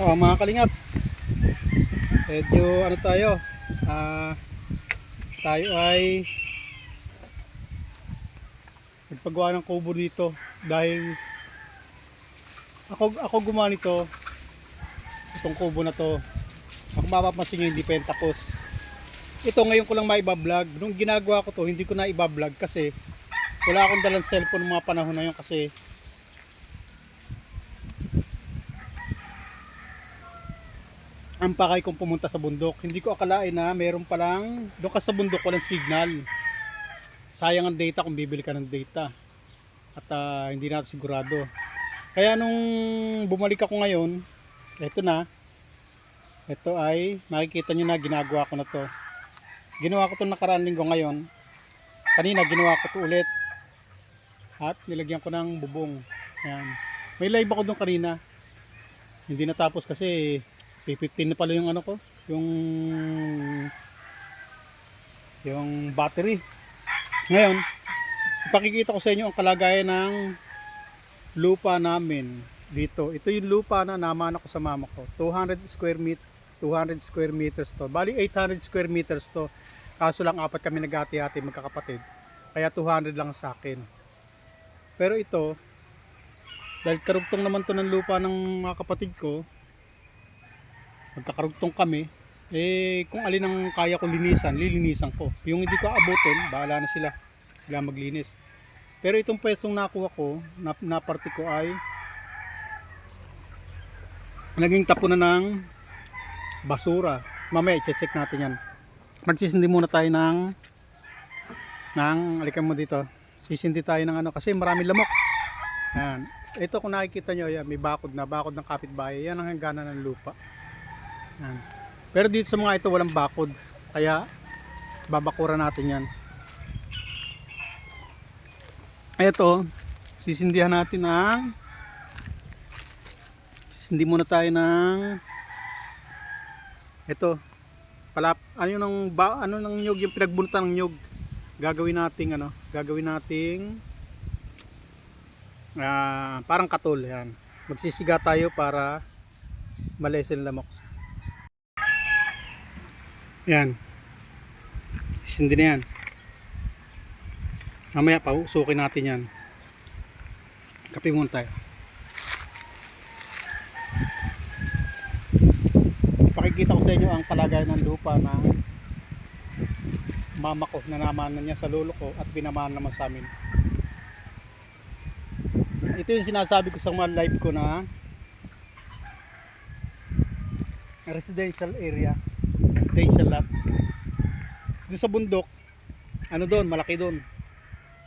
Mga kalingap, medyo ano tayo, ah, tayo ay nagpagawa ng kubo dito dahil ako gumawa nito, itong kubo na to. Kung mapapansin nyo, hindi pa yan tapos. Ito ngayon ko lang maiba-vlog. Nung ginagawa ko to, hindi ko na iba-vlog kasi wala akong dalang cellphone mga panahon na yun kasi ang pakay kong pumunta sa bundok. Hindi ko akalain na meron palang doon ka sa bundok walang signal. Sayang ang data kung bibili ka ng data. At hindi natin sigurado. Kaya nung bumalik ako ngayon, ito na. Ito ay makikita nyo na ginagawa ko na to. Ginawa ko to nakaraan linggo ngayon. Kanina ginawa ko to ulit. At nilagyan ko ng bubong. Ayan. May live ako doon kanina. Hindi natapos kasi P15 na pala yung ano ko, yung battery. Ngayon, ipakikita ko sa inyo ang kalagayan ng lupa namin dito. Ito yung lupa na naman ako sa mama ko. 200 square meters to. Bali 800 square meters to. Kaso lang apat kami naghati-hati magkakapatid. Kaya 200 lang sa akin. Pero ito, dahil karugtong naman to ng lupa ng mga kapatid ko, magkakarugtong kami, kung alin ang kaya ko linisan, lilinisan ko. Yung hindi ko abutin, bahala na sila maglinis. Pero itong pwestong nakuha ko na parte ko ay naging tapunan ng basura. Mamaya i-check natin yan. Magsisindi muna tayo ng alikan mo dito, sisindi tayo ng ano kasi marami lamok. Yan. Ito kung nakikita nyo, yan, may bakod ng kapitbahay. Yan ang hangganan ng lupa. Yan. Pero dito sa mga ito walang bakod, kaya babakura natin yan. Ito, sisindi muna tayo ng ito ano ng nyog, yung pinagbunutan ng nyog. Gagawin nating parang katol. Yan, magsisiga tayo para malesin lamok. Yan, sisindi na yan. Mamaya pausukin natin yan. Kape muna tayo. Pakikita ko sa inyo ang kalagayan ng lupa ng mama ko na namanan niya sa lolo ko at binamaan naman sa amin. Ito yung sinasabi ko sa mga live ko na residential area, residential lot. Doon sa bundok, ano doon, malaki doon.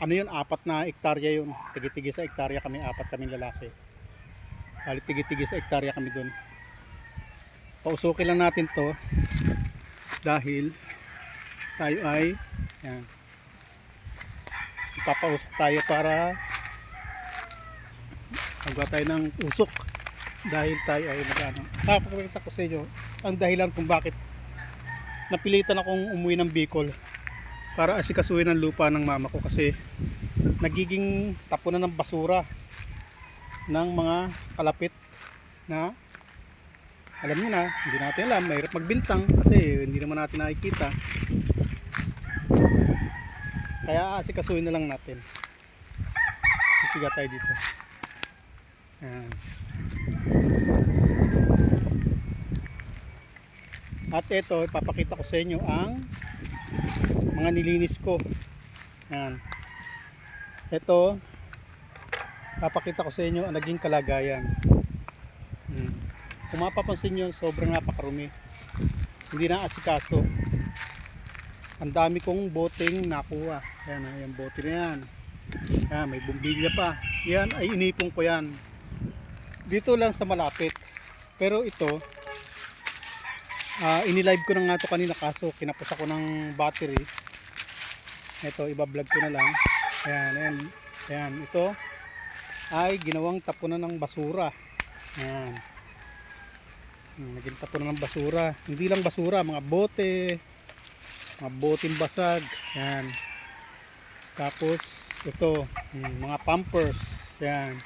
Ano yun, 4 na hektarya yun. Tigi-tigi sa hektarya kami, 4 kaming lalaki. Bali tigi-tigi sa hektarya kami doon. Pausukin lang natin to dahil tayo ay yan, ipapausok tayo para magawa tayo ng usok dahil tayo ay papakita ko sa inyo ang dahilan kung bakit napilitan akong umuwi ng Bicol para asikasuhin ang lupa ng mama ko kasi nagiging tapunan ng basura ng mga kalapit na alam nyo na, hindi natin alam, mahirap magbintang kasi hindi naman natin nakikita, kaya asikasuhin na lang natin. Sisiga tayo dito. Ayan. At ito, ipapakita ko sa inyo ang mga nilinis ko. Ayan. Ito, papakita ko sa inyo ang naging kalagayan. Kung mapapansin nyo, sobrang napakarumi. Hindi na asikaso. Ang dami kong boteng nakuha. Ayan, yung bote na yan. Ayan, may bumbilya pa. Yan ay inipong ko yan. Dito lang sa malapit. Pero ito, inilive ko na nga ito kanina kaso kinapos ako ng battery. Ito, ibablog ko na lang. Ayan. Ayan, ito ay ginawang tapunan ng basura. Ayan. Naging tapunan ng basura. Hindi lang basura, mga bote, mga boteng basag. Ayan. Tapos ito, mga pampers. Ayan.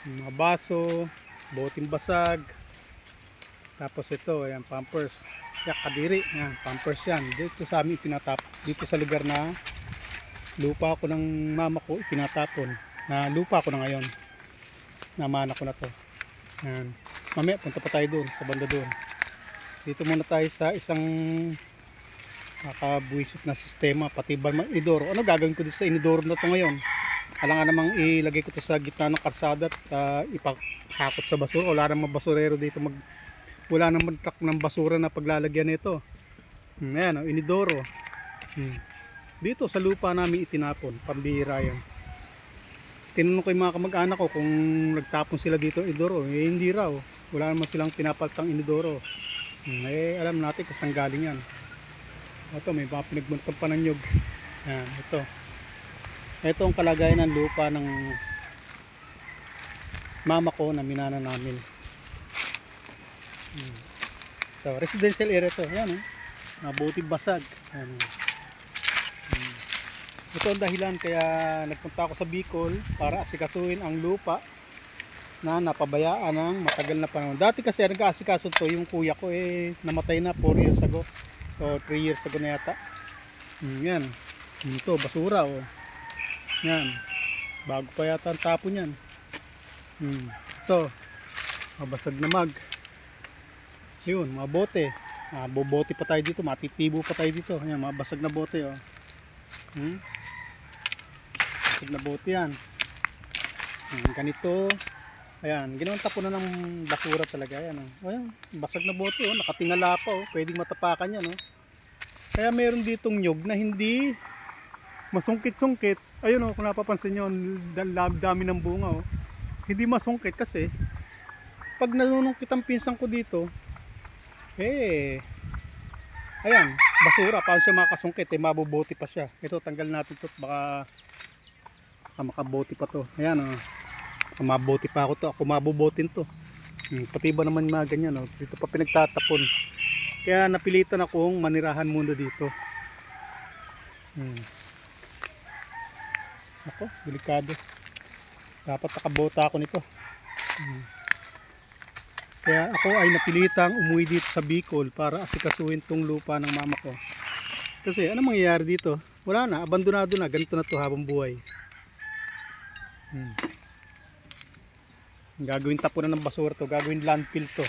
Mga baso, boteng basag. Tapos ito, ayan, pampers. Yak, kadiri. Ayan, pampers yan. Dito sa amin itinatap. Dito sa lugar na lupa ko ng mama ko, itinatapon. Na lupa ko na ngayon. Namana ko na to. Ayan. Mamaya, punta pa tayo doon, sa banda doon. Dito muna tayo sa isang nakabuisit na sistema, pati ba inidoro. Ano gagawin ko dito sa inidoro na to ngayon? Alangan namang ilagay ko to sa gitna ng karsada at ipakakot sa basura. Wala namang basurero dito wala namang truck ng basura na paglalagyan nito. Ayan, inidoro. Dito sa lupa namin itinapon, pambihira yan. Tinanong ko yung mga kamag-anak ko kung nagtapon sila dito inidoro. Hindi raw. Wala naman silang pinapaltang inidoro. Alam natin kasang galing yan. Ito, may mga pinagbuntang pananyog. Ayan, ito. Ito ang kalagayan ng lupa ng mama ko na minana namin. So, residential area to. Ayan, mabuti basag. Ayan. Ito ang dahilan kaya nagpunta ako sa Bicol para asikasuhin ang lupa na napabayaan ng matagal na panahon. Dati kasi nag-aasikaso to, yung kuya ko namatay na 4 years ago. O 3 years ago na yata. Yan. Ito, basura. Yan. Bago pa yata ang tapon yan. Ito. Mabasag na mag. Yun, mga bote. Bobote pa tayo dito. Matitibo pa tayo dito. Yan, mabasag na bote. Basag na bote yan. Ganito. Ayan, ginawang tapunan ng basura talaga. Ayan, ayan, basag na bote. Nakatingala pa. Pwedeng matapakan yan. Kaya meron ditong nyog na hindi masungkit-sungkit. Ayun, kung napapansin nyo, dami ng bunga. Hindi masungkit kasi pag nanunungkit ang pinsan ko dito, ayan, basura. Paano siya makasungkit? Mabubote pa siya. Ito, tanggal natin ito. Baka makabote pa to. Ayan, mabote pa ako to. Ako mabubotin to. Pati ba naman mga ganyan. Dito pa pinagtatapon. Kaya napilitan akong manirahan muna dito. Ako, delikado. Dapat nakabota ako nito. Kaya ako ay napilitang umuwi dito sa Bicol para asikasuhin tong lupa ng mama ko. Kasi ano mangyayari dito? Wala na, abandonado na. Ganito na to habang buhay. Gagawin tapunan ng basura to. Gagawin landfill to.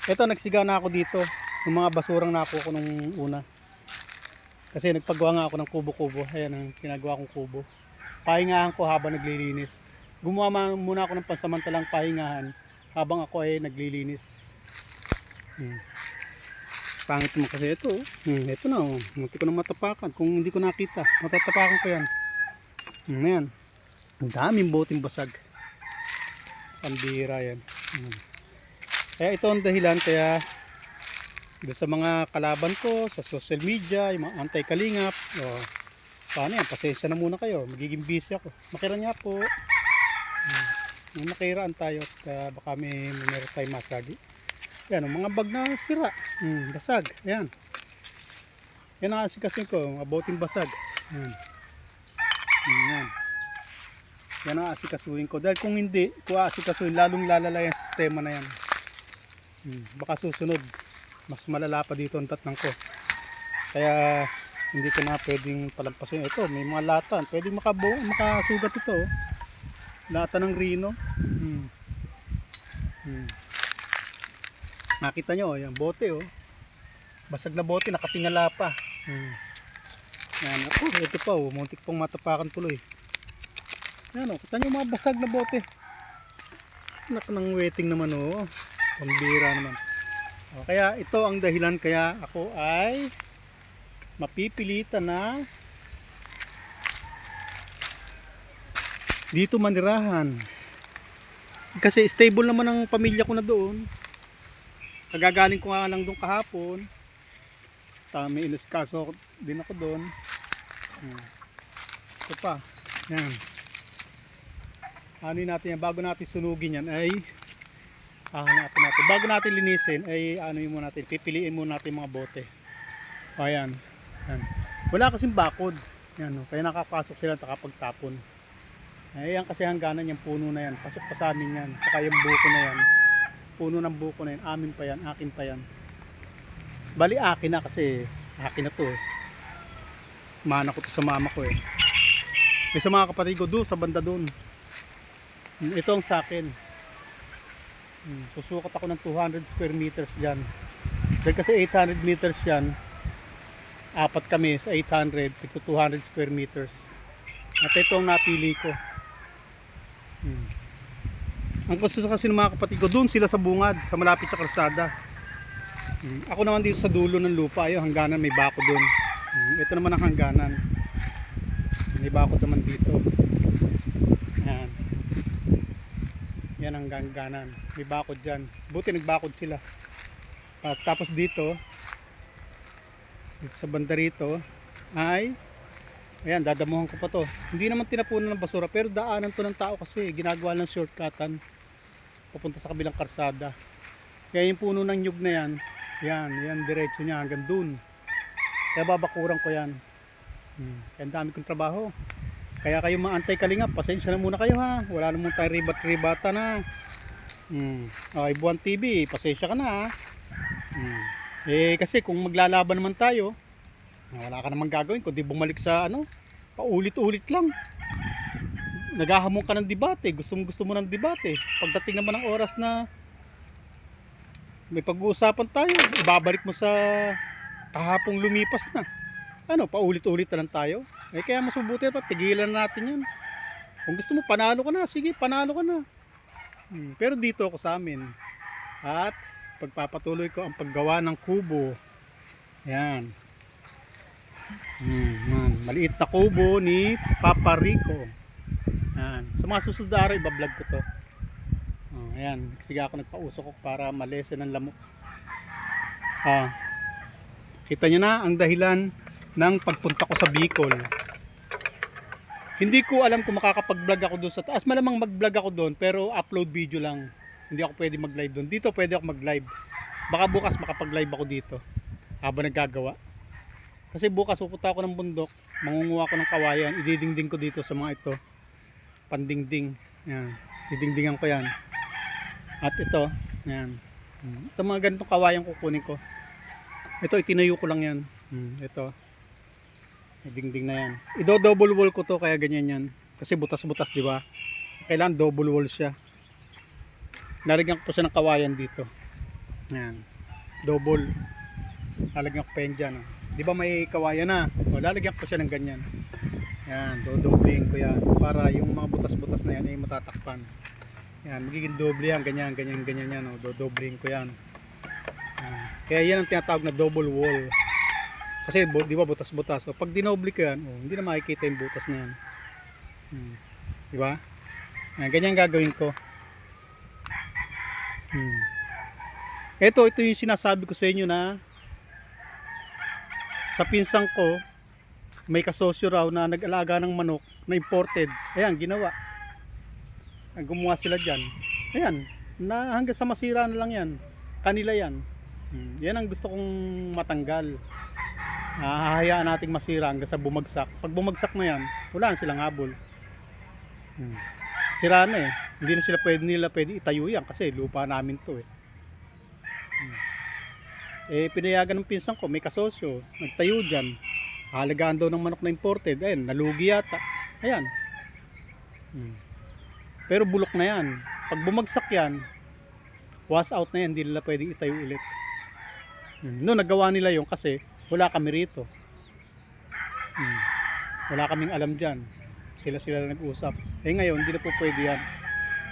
Ito, nagsiga na ako dito ng mga basurang nakuha ko nung una. Kasi nagpagawa nga ako ng kubo-kubo. Ayan ang ginagawa kong kubo. Pahingahan ko habang naglilinis. Gumawa muna ako ng pansamantalang pahingahan habang ako ay naglilinis. Pangit mo kasi ito. Ito na. Munti ko na matapakan. Kung hindi ko nakita, matatapakan ko yan. Ayan. Ang daming boting basag. Pambihira yan. Kaya ito ang dahilan kaya sa mga kalaban ko sa social media, yung mga anti-kalingap, paano yan, pasensya na muna kayo, magiging busy ako. Makira niya po. Makiraan tayo at baka meron tayo masagi. Yan, mga bag na sira, basag. Yan. Yan ang asikasin ko, mga boting basag. Yan. Yan ang asikasuhin ko. Dahil kung hindi ko asikasuhin, lalong lalala yung sistema na yan. Baka susunod mas malala pa dito ang tatnang ko. Kaya hindi ko na pwedeng palampasin. Ito, may mga lata. Pwedeng makasugat ito. Lata ng Rino. Nakita nyo, yung bote. Basag na bote, nakatingala pa. Yan, ito pa. Muntik pong matapakan tuloy. Yan, kita nyo mga basag na bote. Anak ng wetting naman. Pambira naman. Kaya ito ang dahilan kaya ako ay mapipilitan na dito manirahan. Kasi stable naman ang pamilya ko na doon. Kagagaling ko nga lang doon kahapon. May inaskaso din ako doon. Ito pa. Yan. Ano natin yan, bago natin sunugin yan ay hanapin natin. Bago natin linisin ay muna natin, pipiliin muna natin mga bote. Ayan. Wala kasing bakod. Yan, kaya nakapasok sila at nakapagtapon. Yan kasi hangganan yung puno na yan. Pasok pa sa amin yan. Saka yung buko na yan. Puno ng buko na yan. Amin pa yan. Akin pa yan. Bali akin na kasi akin na to eh. Mana ko to sa mama ko eh. May sa mga kapatid ko doon sa banda doon. Ito ang sa akin. Susukat ako ng 200 square meters dyan. Dahil kasi 800 meters yan. Apat kami sa 800 to 200 square meters. At ito ang napili ko. Ang gusto kasi ng mga kapatid ko, doon sila sa bungad, sa malapit sa kalsada. Ako naman dito sa dulo ng lupa, ayun, hangganan may bako doon. Ito naman ang hangganan. May bako naman dito. Yan. Yan ang hangganan. May bakod dyan. Buti nagbakod sila. At tapos dito sa banda rito ay ayan, dadamuhan ko pa to. Hindi naman tinapunan ng basura pero daanan to ng tao kasi ginagawa ng shortcutan papunta sa kabilang karsada. Kaya yung puno ng nyug na yan diretso niya hanggang dun. Kaya babakuran ko yan. Kaya ang dami kong trabaho. Kaya kayo mga antay-kalingap, pasensya na muna kayo ha. Wala naman tayo ribat-ribata na. Okay, Buwan TV, pasensya ka na ha. Kasi kung maglalaban naman tayo, wala ka namang gagawin kundi bumalik sa paulit-ulit lang. Naghahamon ka ng debate, gusto mo ng debate. Pagdating naman ng oras na may pag-uusapan tayo, ibabalik mo sa kahapong lumipas na. Paulit-ulit na lang tayo. Kaya mas mabuti pa, tigilan na natin yan. Kung gusto mo, panalo ka na, sige, panalo ka na. Pero dito ako sa amin. At pagpapatuloy ko ang paggawa ng kubo. Yan. Maliit na kubo ni Papa Rico. Yan. Sa mga susunod na araw, ibablog ko to. Ayan. Sige ako nagpausok ko para malesen ang lamok. Kita nyo na ang dahilan ng pagpunta ko sa Bicol. Hindi ko alam kung makakapag-vlog ako doon sa taas. Malamang mag-vlog ako doon pero upload video lang. Hindi ako pwede mag-live doon. Dito pwede ako mag-live. Baka bukas makapag-live ako dito habang naggagawa. Kasi bukas pupunta ako ng bundok, mangunguha ko ng kawayan, ididingding ko dito sa mga ito. Pandingding. Yan. Didingdingan ko yan. At ito, yan. Ito mga ganitong kawayan kukunin ko. Ito itinayo ko lang yan. Ito. Dingding na yan. Ido-double wall ko to kaya ganyan yan. Kasi butas-butas, di ba? Kailangan double wall siya. Lalagyan ko po siya ng kawayan dito. Yan. Double. Lalagyan ko pa yan dyan. Di ba may kawayan na? Lalagyan ko siya ng ganyan. Yan. Dodobling ko yan. Para yung mga butas-butas na yan ay matatakpan. Yan. Magiging doble yan. Ganyan yan. Dodobling ko yan. Yan. Kaya yan ang tinatawag na double wall. Kasi di ba butas-butas. So pag dinoble ko yan, hindi na makikita yung butas na yan. Di ba? Yan. Ganyan gagawin ko. Ito yung sinasabi ko sa inyo na sa pinsang ko may kasosyo raw na nag-alaga ng manok na imported. Ayan, ginawa. Gumawa sila dyan. Ayan, na hanggang sa masira na lang yan. Kanila yan. Yan ang gusto kong matanggal. Hahayaan nating masira hanggang sa bumagsak. Pag bumagsak na yan, wala na silang habol. Sira na eh. Hindi na nila pwede itayo yan kasi lupa namin to eh. Pinayagan ng pinsan ko, may kasosyo, nagtayo dyan. Halagaan daw ng manok na imported. Ayun, nalugi yata. Ayan. Pero bulok na yan. Pag bumagsak yan, wash out na yan, hindi nila pwedeng itayo ulit. No, nagawa nila yung kasi wala kami rito. Wala kaming alam dyan. Sila nag-usap. Ngayon, hindi na po pwede yan.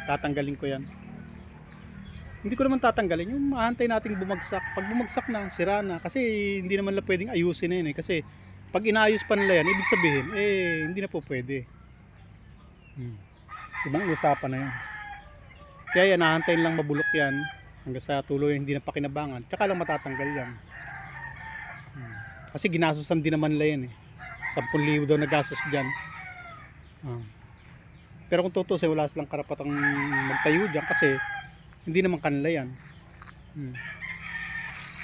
Tatanggalin ko yan. Hindi ko naman tatanggalin. Yung maantay nating bumagsak. Pag bumagsak na, sira na. Kasi hindi naman lang pwedeng ayusin na yun eh. Kasi pag inaayos pa nila yan, ibig sabihin, hindi na po pwede. Ibang usapan na yan. Kaya yan, nahantayin lang mabulok yan. Hanggang sa tuloy hindi na pakinabangan. Tsaka lang matatanggal yan. Kasi ginasusan din naman nila yan eh. 10,000 daw na gastos dyan. Pero kung tutusin, wala silang karapatang magtayo dyan kasi hindi naman kanila yan.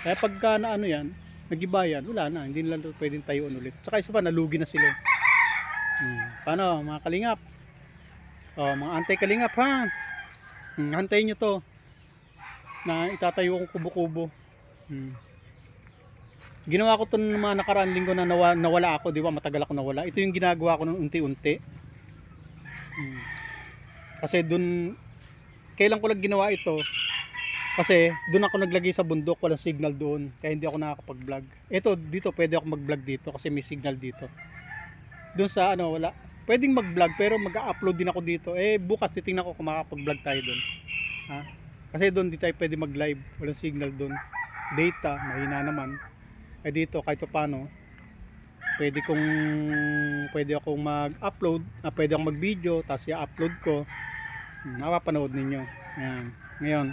Kaya pagka na yan, nagiba yan, wala na, hindi nila pwedeng tayuan ulit. Tsaka isa pa, nalugi na sila. Paano mga kalingap? Oh, mga antay kalingap ha. Antayin nyo to na itatayo kong kubo-kubo. Ginawa ko to ng mga nakaraang linggo na nawala ako, di ba? Matagal ako nawala. Ito yung ginagawa ko ng unti-unti. Kasi dun, kailan ko lang ginawa ito? Kasi dun ako naglagay sa bundok, walang signal doon. Kaya hindi ako nakakapag-vlog. Ito, dito pwede ako mag-vlog dito kasi may signal dito. Doon sa ano, wala. Pwedeng mag-vlog pero mag-upload din ako dito. Eh bukas titingnan ko kung makakapag-vlog tayo doon. Ha? Kasi doon di tayo pwede mag-live, walang signal doon. Data, mahina naman. Eh dito kahit pa paano, pwede akong mag-upload, pwede akong mag-video, tapos i-upload ko. Mapapanood ninyo. Ayan. Ngayon,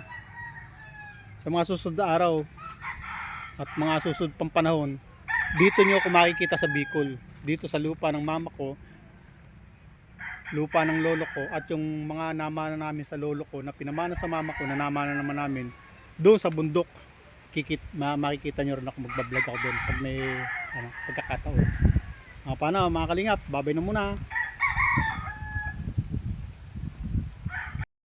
sa mga susunod na araw at mga susunod pang panahon, dito nyo ako makikita sa Bicol, dito sa lupa ng mama ko, lupa ng lolo ko, at yung mga namana namin sa lolo ko na pinamana sa mama ko na namana naman namin doon sa bundok. Makikita nyo rin ako, magbablog ako doon pag may pagkakataon. Paano mga kalingap, babay na muna.